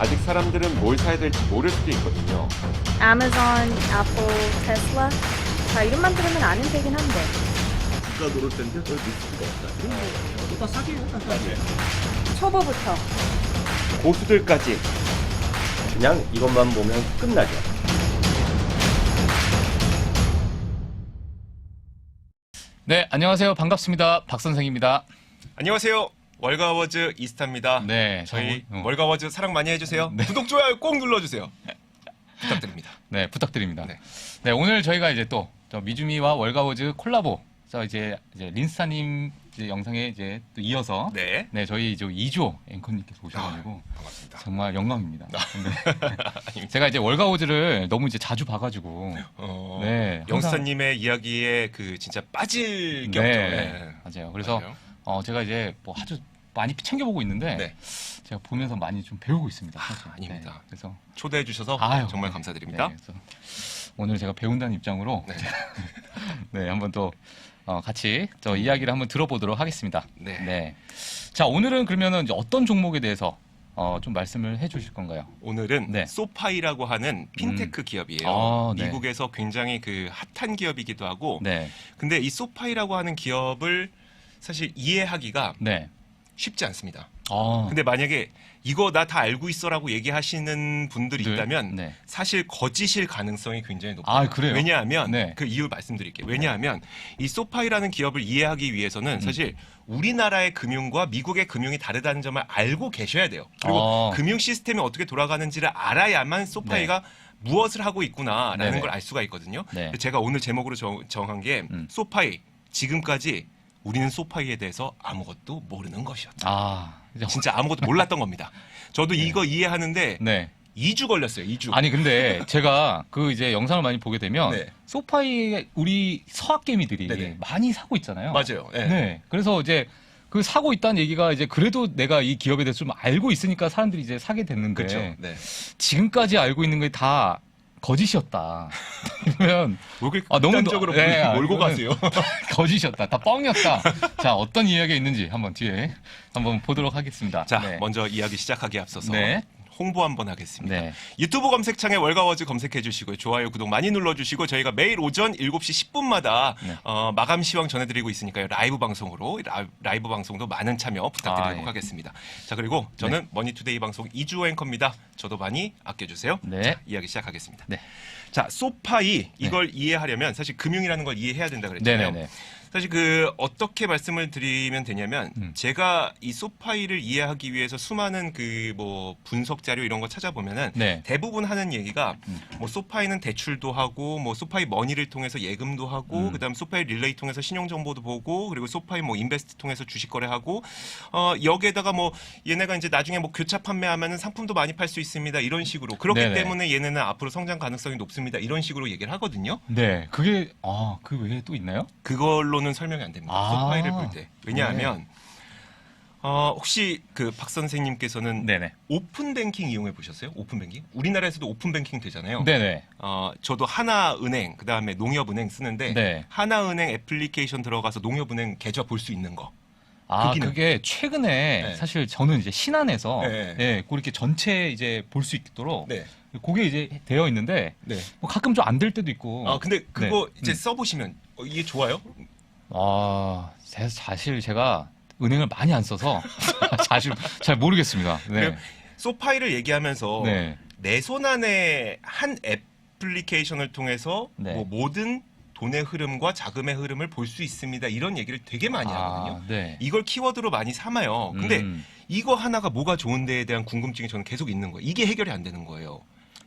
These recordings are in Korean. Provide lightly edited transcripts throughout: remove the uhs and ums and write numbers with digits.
아직 사람들은 뭘 사야 될지 모를 수도 있거든요. 아마존, 애플, 테슬라. 자, 이름만 들으면 아는 되긴 한데. 주가 오를 텐데 저 리스크가 없다. 이런 거 다 싸게 해요. 초보부터. 고수들까지. 그냥 이것만 보면 끝나죠. 네, 안녕하세요. 반갑습니다. 박 선생입니다. 안녕하세요. 월가워즈 이스타입니다. 네, 저희 저, 월가워즈 사랑 많이 해주세요. 구독, 좋아요 꼭 눌러주세요. 부탁드립니다. 네, 부탁드립니다. 네. 네, 오늘 저희가 이제 또 저 미주미와 월가워즈 콜라보. 저 이제 린스타님 이제 영상에 이제 또 이어서 네. 네, 저희 이제 2조 앵커님께서 오셔가지고 반갑습니다. 정말 영광입니다. 네. 제가 이제 월가워즈를 너무 이제 자주 봐가지고 네, 항상- 영수사님의 이야기에 그 진짜 빠질 게 없죠. 네, 맞아요. 그래서 맞아요. 제가 이제 뭐 아주 많이 챙겨보고 있는데 네. 제가 보면서 많이 좀 배우고 있습니다. 사실. 아닙니다. 네, 그래서 초대해 주셔서 아유, 정말 네. 감사드립니다. 네, 그래서 오늘 제가 배운다는 입장으로 네. 네, 한번 또 같이 저 이야기를 한번 들어보도록 하겠습니다. 네. 자, 오늘은 그러면은 이제 어떤 종목에 대해서 좀 말씀을 해주실 건가요? 오늘은 네. 소파이라고 하는 핀테크 기업이에요. 아, 네. 미국에서 굉장히 그 핫한 기업이기도 하고, 네, 근데 이 소파이라고 하는 기업을 사실 이해하기가 네. 쉽지 않습니다. 아, 근데 만약에 이거 나 다 알고 있어라고 얘기하시는 분들이 네. 있다면 네. 사실 거짓일 가능성이 굉장히 높아요. 아, 그래요? 왜냐하면 네. 그 이유 말씀드릴게요. 왜냐하면 이 소파이라는 기업을 이해하기 위해서는 사실 우리나라의 금융과 미국의 금융이 다르다는 점을 알고 계셔야 돼요. 그리고 금융 시스템이 어떻게 돌아가는지를 알아야만 소파이가 무엇을 하고 있구나라는 네네. 걸 알 수가 있거든요. 네. 제가 오늘 제목으로 정한 게 소파이, 지금까지 우리는 소파이에 대해서 아무것도 모르는 것이었다. 아, 이제 진짜 아무것도 몰랐던 겁니다. 저도 이거 이해하는데 네. 2주 걸렸어요. 2주. 아니 근데 제가 그 이제 영상을 많이 보게 되면 네. 소파이 우리 서학개미들이 네네. 많이 사고 있잖아요. 맞아요. 네. 네. 그래서 이제 그 사고 있다는 얘기가 이제 그래도 내가 이 기업에 대해서 좀 알고 있으니까 사람들이 이제 사게 됐는데 그렇죠. 네. 지금까지 알고 있는 게 다 거짓이었다. 그러면 뭘 그렇게 너무 극단적으로 몰고 이거는 가세요? 거짓이었다. 다 뻥이었다. 자, 어떤 이야기가 있는지 한번 뒤에 한번 보도록 하겠습니다. 자, 네. 먼저 이야기 시작하기에 앞서서 네. 홍보 한번 하겠습니다. 네. 유튜브 검색창에 월가워즈 검색해 주시고요. 좋아요, 구독 많이 눌러주시고 저희가 매일 오전 7시 10분마다 네. 마감 시황 전해드리고 있으니까요. 라이브 방송으로 라이브 방송도 많은 참여 부탁드리도록 예. 하겠습니다. 자, 그리고 저는 머니투데이 방송 2주 앵커입니다. 저도 많이 아껴주세요. 네. 자, 이야기 시작하겠습니다. 네. 자, 소파이 이걸 이해하려면 사실 금융이라는 걸 이해해야 된다 그랬잖아요. 네네네. 사실 그 어떻게 말씀을 드리면 되냐면 제가 이 소파이를 이해하기 위해서 수많은 그 뭐 분석 자료 이런 거 찾아보면은 네. 대부분 하는 얘기가 뭐 소파이는 대출도 하고 뭐 소파이 머니를 통해서 예금도 하고 그다음 소파이 릴레이 통해서 신용 정보도 보고 그리고 소파이 뭐 인베스트 통해서 주식 거래하고 여기에다가 뭐 얘네가 이제 나중에 뭐 교차 판매하면은 상품도 많이 팔 수 있습니다. 이런 식으로 그렇기 네네. 때문에 얘네는 앞으로 성장 가능성이 높습니다. 이런 식으로 얘기를 하거든요. 네. 그게 그 외에 또 있나요? 그걸로는 설명이 안 됩니다. 아. 소파이를 볼 때. 왜냐하면 혹시 그 박 선생님께서는 네네. 오픈 뱅킹 이용해 보셨어요? 오픈 뱅킹? 우리나라에서도 오픈 뱅킹 되잖아요. 네네. 저도 하나은행 그다음에 농협은행 쓰는데 네. 하나은행 애플리케이션 들어가서 농협은행 계좌 볼 수 있는 거. 아, 기능. 그게 최근에 네. 사실 저는 이제 신한에서 네. 그렇게 전체 이제 볼 수 있도록 네. 그게 이제 되어 있는데 네. 뭐 가끔 좀 안 될 때도 있고. 근데 그거 네. 이제 써보시면 이게 좋아요? 사실 제가 은행을 많이 안 써서 사실 잘 모르겠습니다. 네. 그래요? 소파이를 얘기하면서 네. 내 손 안에 한 애플리케이션을 통해서 네. 뭐 모든 돈의 흐름과 자금의 흐름을 볼 수 있습니다. 이런 얘기를 되게 많이 하거든요. 네. 이걸 키워드로 많이 삼아요. 근데 음. 이거 하나가 뭐가 좋은데에 대한 궁금증이 저는 계속 있는 거예요. 이게 해결이 안 되는 거예요.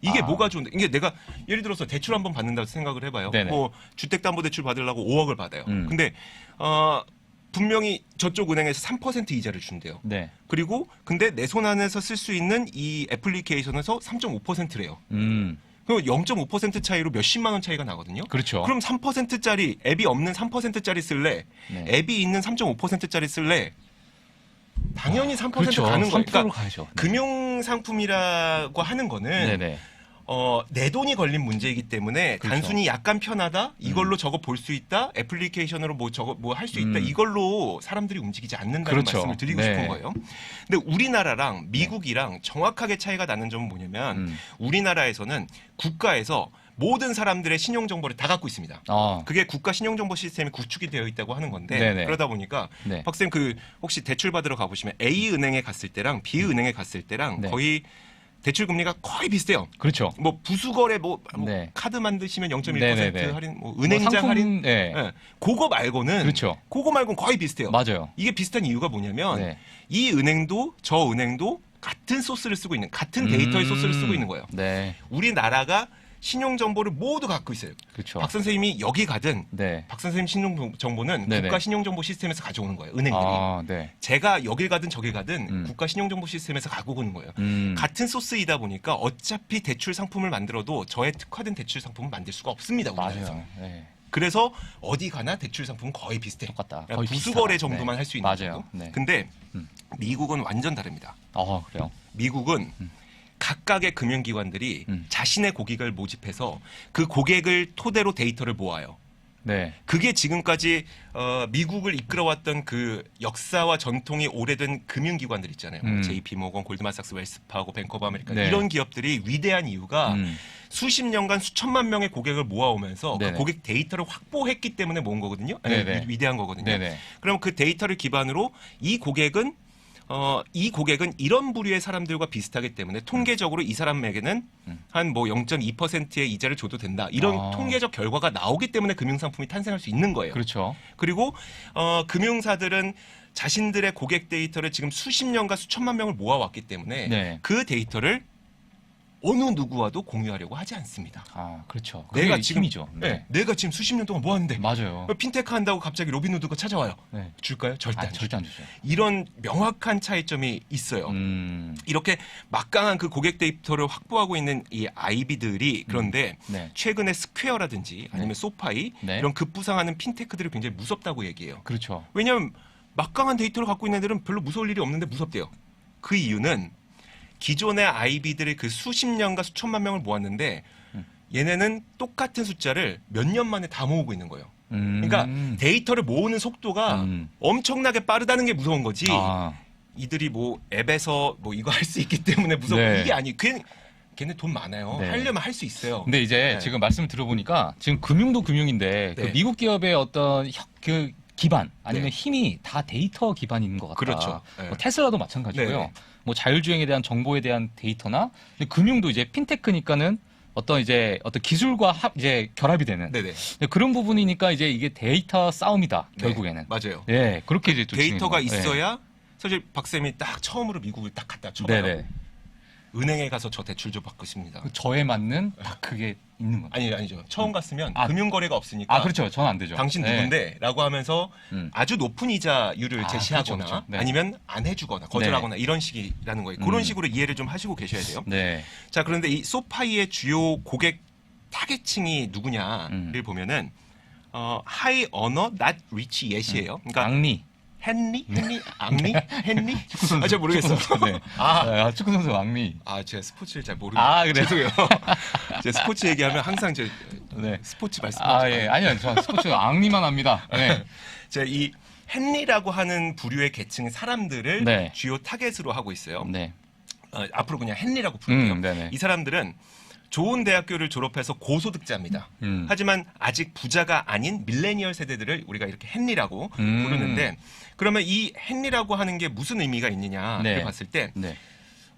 이게 뭐가 좋은데? 이게 내가 예를 들어서 대출 한번 받는다고 생각을 해봐요. 네네. 뭐 주택담보대출 받으려고 5억을 받아요. 음. 근데 분명히 저쪽 은행에서 3% 이자를 준대요. 네. 그리고 근데 내 손 안에서 쓸 수 있는 이 애플리케이션에서 3.5%래요. 그럼 0.5% 차이로 몇십만 원 차이가 나거든요. 그렇죠. 그럼 3%짜리 앱이 없는 3%짜리 쓸래? 네. 앱이 있는 3.5%짜리 쓸래? 당연히 3% 그렇죠. 가는 거예요. 3%로 가야죠. 네. 금융 상품이라고 하는 거는 네네. 내 돈이 걸린 문제이기 때문에 그렇죠. 단순히 약간 편하다 이걸로 저거 볼 수 있다 애플리케이션으로 뭐 저거 뭐 할 수 있다 이걸로 사람들이 움직이지 않는다는 그렇죠. 말씀을 드리고 네. 싶은 거예요. 근데 우리나라랑 미국이랑 정확하게 차이가 나는 점은 뭐냐면 우리나라에서는 국가에서 모든 사람들의 신용 정보를 다 갖고 있습니다. 그게 국가 신용 정보 시스템이 구축이 되어 있다고 하는 건데 네네. 그러다 보니까 네. 박쌤 그 혹시 대출 받으러 가보시면 A 은행에 갔을 때랑 B 은행에 갔을 때랑 네. 거의 대출 금리가 거의 비슷해요. 그렇죠. 뭐 부수거래 뭐 네. 카드 만드시면 0.1% 네네네. 할인, 뭐 은행장 상품, 할인, 네. 예. 그거 말고는 그렇죠. 그거 말고는 거의 비슷해요. 맞아요. 이게 비슷한 이유가 뭐냐면 네. 이 은행도 저 은행도 같은 소스를 쓰고 있는 같은 데이터의 소스를 쓰고 있는 거예요. 네. 우리나라가 신용 정보를 모두 갖고 있어요. 그렇죠. 박 선생님이 여기 가든 네. 박 선생님 신용 정보는 네네. 국가 신용 정보 시스템에서 가져오는 거예요. 은행들이. 네. 제가 여길 가든 저길 가든 국가 신용 정보 시스템에서 가지고 오는 거예요. 같은 소스이다 보니까 어차피 대출 상품을 만들어도 저의 특화된 대출 상품을 만들 수가 없습니다. 우리나라에서. 맞아요. 네. 그래서 어디 가나 대출 상품은 거의 비슷해. 똑같다. 그러니까 거의 부수거래 비슷하다. 정도만 네. 할 수 있는 맞아요. 정도. 네. 근데 미국은 완전 다릅니다. 그래요? 미국은 각각의 금융기관들이 자신의 고객을 모집해서 그 고객을 토대로 데이터를 모아요. 네. 그게 지금까지 미국을 이끌어왔던 그 역사와 전통이 오래된 금융기관들 있잖아요. JP모건, 골드만삭스, 웰스파고, 뱅크 오브 아메리카 네. 이런 기업들이 위대한 이유가 수십 년간 수천만 명의 고객을 모아오면서 네네. 그 고객 데이터를 확보했기 때문에 모은 거거든요. 네네. 위대한 거거든요. 네네. 그럼 그 데이터를 기반으로 이 고객은 이런 부류의 사람들과 비슷하기 때문에 통계적으로 이 사람에게는 한 뭐 0.2%의 이자를 줘도 된다. 이런 통계적 결과가 나오기 때문에 금융상품이 탄생할 수 있는 거예요. 그렇죠. 그리고 금융사들은 자신들의 고객 데이터를 지금 수십 년간 수천만 명을 모아왔기 때문에 네. 그 데이터를 어느 누구와도 공유하려고 하지 않습니다. 그렇죠. 내가 그게 지금 힘이죠. 네. 내가 지금 수십 년 동안 모았는데 맞아요. 핀테크 한다고 갑자기 로빈후드가 찾아와요. 네. 줄까요? 절대 안 절대 안 주죠. 이런 명확한 차이점이 있어요. 이렇게 막강한 그 고객 데이터를 확보하고 있는 이 아이비들이 그런데 네. 최근에 스퀘어라든지 아니면 네. 소파이 네. 이런 급부상하는 핀테크들이 굉장히 무섭다고 얘기해요. 그렇죠. 왜냐하면 막강한 데이터를 갖고 있는 애들은 별로 무서울 일이 없는데 무섭대요. 그 이유는 기존의 아이비들이 그 수십 년과 수천만 명을 모았는데 얘네는 똑같은 숫자를 몇 년 만에 다 모으고 있는 거예요. 그러니까 데이터를 모으는 속도가 엄청나게 빠르다는 게 무서운 거지. 이들이 뭐 앱에서 뭐 이거 할 수 있기 때문에 무섭고 네. 이게 아니. 걔네 돈 많아요. 네. 하려면 할 수 있어요. 근데 이제 네. 지금 말씀을 들어보니까 지금 금융도 금융인데 그 네. 미국 기업의 어떤 그 기반 아니면 네. 힘이 다 데이터 기반인 것 같다. 그렇죠. 네. 뭐 테슬라도 마찬가지고요. 네. 뭐 자율주행에 대한 정보에 대한 데이터나 근데 금융도 이제 핀테크니까는 어떤 기술과 이제 결합이 되는 네네. 그런 부분이니까 이제 이게 데이터 싸움이다 결국에는. 네, 맞아요. 예, 그렇게 이제 또 데이터가 진행이 돼요. 있어야 사실 박쌤이 딱 처음으로 미국을 딱 갔다 예. 쳐봐요. 네네. 은행에 가서 저 대출 좀 받고 싶습니다. 저에 맞는 딱 그게 있는 거죠. 아니죠. 처음 갔으면 아. 금융거래가 없으니까 그렇죠. 저는 안 되죠. 당신 네. 누군데? 라고 하면서 아주 높은 이자율을 제시하거나 그렇죠, 그렇죠. 네. 아니면 안 해주거나 거절하거나 이런 식이라는 거예요. 그런 식으로 이해를 좀 하시고 계셔야 돼요. 네. 자, 그런데 이 소파이의 주요 고객 타겟층이 누구냐를 보면은 high earner, not rich yet이에요. 그러니까 앙리. 헨리? 앙리? 헨리? 잘 모르겠어. 네. 축구 선수 앙리. 제가 스포츠를 잘 모르겠어요. 그래요? 죄송해요. 제가 스포츠 얘기하면 항상 네. 스포츠 말씀하시고. 예. 아니요. 저 스포츠 앙리만 합니다. 네. 제가 이 헨리라고 하는 부류의 계층 사람들을 네. 주요 타겟으로 하고 있어요. 네. 앞으로 그냥 헨리라고 부를게요. 네네. 이 사람들은 좋은 대학교를 졸업해서 고소득자입니다. 하지만 아직 부자가 아닌 밀레니얼 세대들을 우리가 이렇게 헨리라고 부르는데 그러면 이 헨리라고 하는 게 무슨 의미가 있느냐를 네. 봤을 때 네.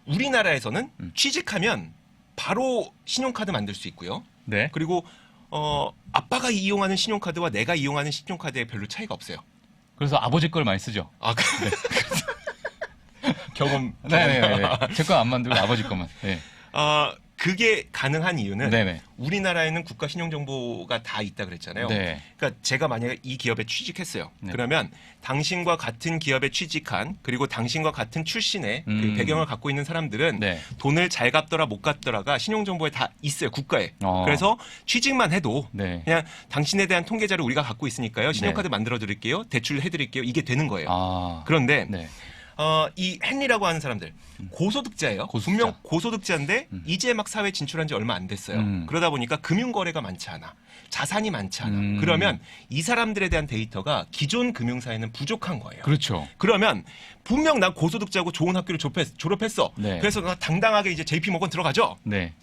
우리나라에서는 취직하면 바로 신용카드 만들 수 있고요. 네. 그리고 아빠가 이용하는 신용카드와 내가 이용하는 신용카드에 별로 차이가 없어요. 그래서 아버지 걸 많이 쓰죠. 경험. 네네네. 제 거 안 만들고 아버지 것만. 네. 그게 가능한 이유는 네네. 우리나라에는 국가 신용정보가 다 있다 그랬잖아요. 네. 그러니까 제가 만약에 이 기업에 취직했어요. 네. 그러면 당신과 같은 기업에 취직한 그리고 당신과 같은 출신의 그 배경을 갖고 있는 사람들은 네. 돈을 잘 갚더라 못 갚더라가 신용정보에 다 있어요. 국가에. 어. 그래서 취직만 해도 네. 그냥 당신에 대한 통계자를 우리가 갖고 있으니까요. 신용카드 만들어 드릴게요. 대출 해드릴게요. 이게 되는 거예요. 그런데 네. 이 헨리라고 하는 사람들 고소득자예요. 고소득자. 분명 고소득자인데 이제 막 사회 진출한 지 얼마 안 됐어요. 그러다 보니까 금융거래가 많지 않아. 자산이 많지 않아. 그러면 이 사람들에 대한 데이터가 기존 금융사에는 부족한 거예요. 그렇죠. 그러면 분명 난 고소득자고 좋은 학교를 졸업했어. 네. 그래서 나 당당하게 이제 JP모건 들어가죠. 네.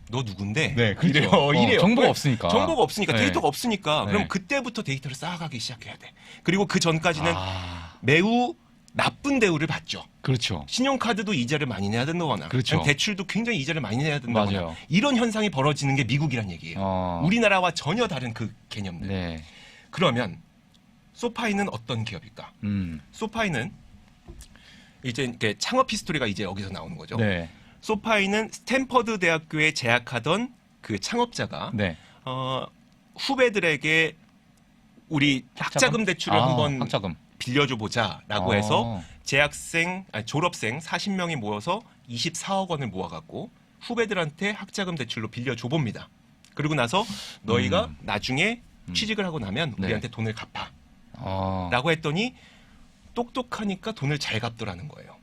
너 누군데? 네, 그렇죠. 이래요. 정보가 왜? 없으니까. 정보가 없으니까 네. 데이터가 없으니까 네. 그럼 그때부터 데이터를 쌓아가기 시작해야 돼. 그리고 그 전까지는 아, 매우 나쁜 대우를 받죠. 그렇죠. 신용카드도 이자를 많이 내야 된다거나 그렇죠. 대출도 굉장히 이자를 많이 내야 된다거나 맞아요. 이런 현상이 벌어지는 게 미국이란 얘기예요. 우리나라와 전혀 다른 그 개념들. 네. 그러면 소파이는 어떤 기업일까? 소파이는 이제 이렇게 창업 히스토리가 이제 여기서 나오는 거죠. 네. 소파이는 스탠퍼드 대학교에 재학하던 그 창업자가 네. 후배들에게 우리 학자금 대출을 한번 학자금. 빌려줘 보자라고 해서 졸업생 40명이 모여서 24억 원을 모아갖고 후배들한테 학자금 대출로 빌려줘 봅니다. 그리고 나서 너희가 나중에 취직을 하고 나면 네. 우리한테 돈을 갚아. 라고 했더니 똑똑하니까 돈을 잘 갚더라는 거예요.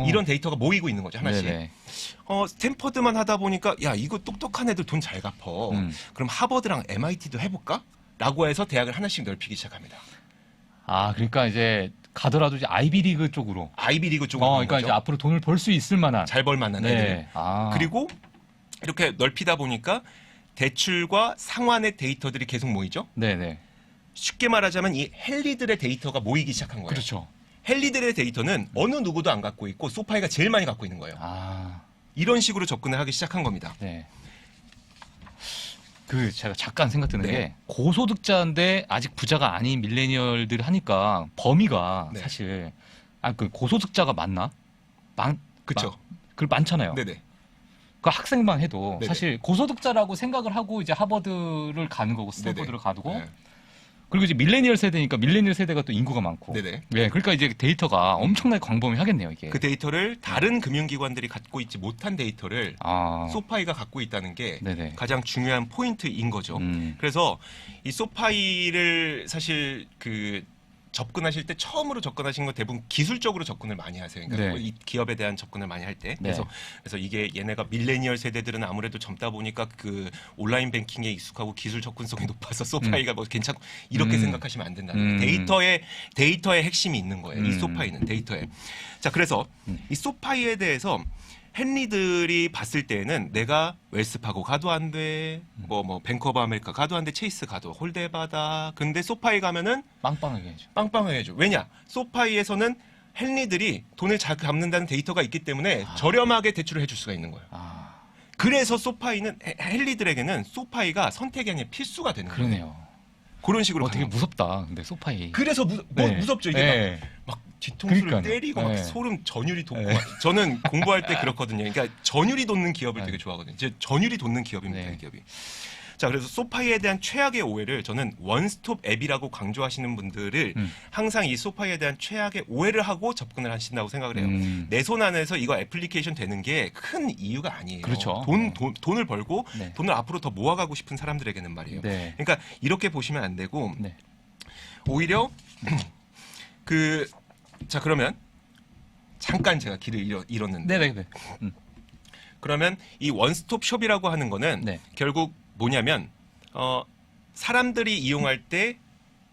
이런 데이터가 모이고 있는 거죠, 하나씩. 네네. 스탠퍼드만 하다 보니까 야 이거 똑똑한 애들 돈 잘 갚어. 그럼 하버드랑 MIT도 해볼까? 라고 해서 대학을 하나씩 넓히기 시작합니다. 아, 그러니까 이제 가더라도 이제 아이비리그 쪽으로. 아이비리그 쪽으로 가는 그러니까 거죠. 이제 앞으로 돈을 벌 수 있을 만한. 잘 벌 만한 네. 애들. 아. 그리고 이렇게 넓히다 보니까 대출과 상환의 데이터들이 계속 모이죠. 네네. 쉽게 말하자면 이 헨리들의 데이터가 모이기 시작한 거예요. 그렇죠. 헨리들의 데이터는 어느 누구도 안 갖고 있고 소파이가 제일 많이 갖고 있는 거예요. 아. 이런 식으로 접근을 하기 시작한 겁니다. 네. 그 제가 잠깐 생각 드는 네. 게 고소득자인데 아직 부자가 아닌 밀레니얼들 하니까 범위가 네. 사실 그 고소득자가 많나? 그렇죠. 많잖아요. 네네. 그 학생만 해도 네네. 사실 고소득자라고 생각을 하고 이제 하버드를 가는 거고 스탠퍼드를 가고 네. 그리고 이제 밀레니얼 세대니까 밀레니얼 세대가 또 인구가 많고. 네네. 네, 그러니까 이제 데이터가 엄청나게 광범위하겠네요, 이게. 그 데이터를 다른 금융기관들이 갖고 있지 못한 데이터를 소파이가 갖고 있다는 게 네네. 가장 중요한 포인트인 거죠. 그래서 이 소파이를 사실 접근하실 때 처음으로 접근하신 건 대부분 기술적으로 접근을 많이 하세요. 그러니까 네. 이 기업에 대한 접근을 많이 할 때. 네. 그래서 이게 얘네가 밀레니얼 세대들은 아무래도 젊다 보니까 그 온라인 뱅킹에 익숙하고 기술 접근성이 높아서 소파이가 뭐 괜찮고 이렇게 생각하시면 안 된다는 거예요. 데이터의 핵심이 있는 거예요. 이 소파이는 데이터에. 자, 그래서 이 소파이에 대해서 헨리들이 봤을 때는 내가 웰스파고 가도 안 돼, 뭐 뱅크 오브 아메리카 가도 안 돼, 체이스 가도 홀대 받아. 근데 소파이 가면은 빵빵하게 해줘. 빵빵하게 해줘. 왜냐? 소파이에서는 헨리들이 돈을 잘 갚는다는 데이터가 있기 때문에 저렴하게 대출을 해줄 수가 있는 거예요. 그래서 소파이는 헨리들에게는 소파이가 선택이 아니라 필수가 되는 거예요. 그러네요. 그런 식으로 되게 무섭다. 근데 소파이. 그래서 무섭죠. 이게 막 뒤통수를 그러니까요. 때리고 막 네. 소름 전율이 돋고 저는 공부할 때 그렇거든요. 그러니까 전율이 돋는 기업을 되게 좋아하거든요. 이제 전율이 돋는 기업입니다. 네. 이 기업이. 자, 그래서 소파이에 대한 최악의 오해를 저는 원스톱 앱이라고 강조하시는 분들을 항상 이 소파이에 대한 최악의 오해를 하고 접근을 하신다고 생각을 해요. 내 손 안에서 이거 애플리케이션 되는 게 큰 이유가 아니에요. 그렇죠. 돈을 벌고 네. 돈을 앞으로 더 모아가고 싶은 사람들에게는 말이에요. 네. 그러니까 이렇게 보시면 안 되고 네. 오히려 자, 그러면 잠깐 제가 길을 잃었는데 네네네. 그러면 이 원스톱 숍이라고 하는 거는 네. 결국 뭐냐면 사람들이 이용할 때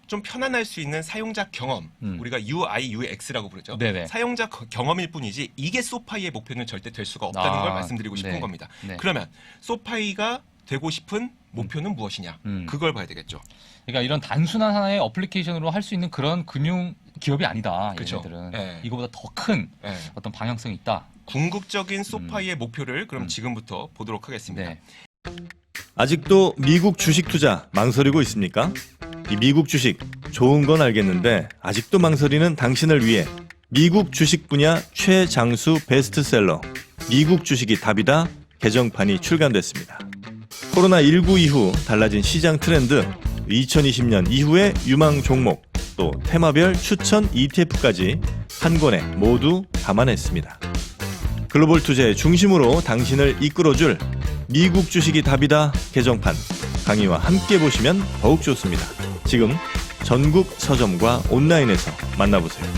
좀 편안할 수 있는 사용자 경험, 우리가 UI, UX라고 부르죠. 네네. 사용자 경험일 뿐이지 이게 소파이의 목표는 절대 될 수가 없다는 걸 말씀드리고 싶은 네. 겁니다. 네. 그러면 소파이가 되고 싶은 목표는 무엇이냐? 그걸 봐야 되겠죠. 그러니까 이런 단순한 하나의 어플리케이션으로 할 수 있는 그런 금융 기업이 아니다. 그쵸. 얘네들은 네. 이거보다 더 큰 네. 어떤 방향성이 있다. 궁극적인 소파이의 목표를 그럼 지금부터 보도록 하겠습니다. 네. 아직도 미국 주식 투자 망설이고 있습니까? 이 미국 주식 좋은 건 알겠는데 아직도 망설이는 당신을 위해 미국 주식 분야 최장수 베스트셀러 미국 주식이 답이다 개정판이 출간됐습니다. 코로나19 이후 달라진 시장 트렌드, 2020년 이후의 유망 종목, 또 테마별 추천 ETF까지 한 권에 모두 담아냈습니다. 글로벌 투자의 중심으로 당신을 이끌어줄 미국 주식이 답이다 개정판 강의와 함께 보시면 더욱 좋습니다. 지금 전국 서점과 온라인에서 만나보세요.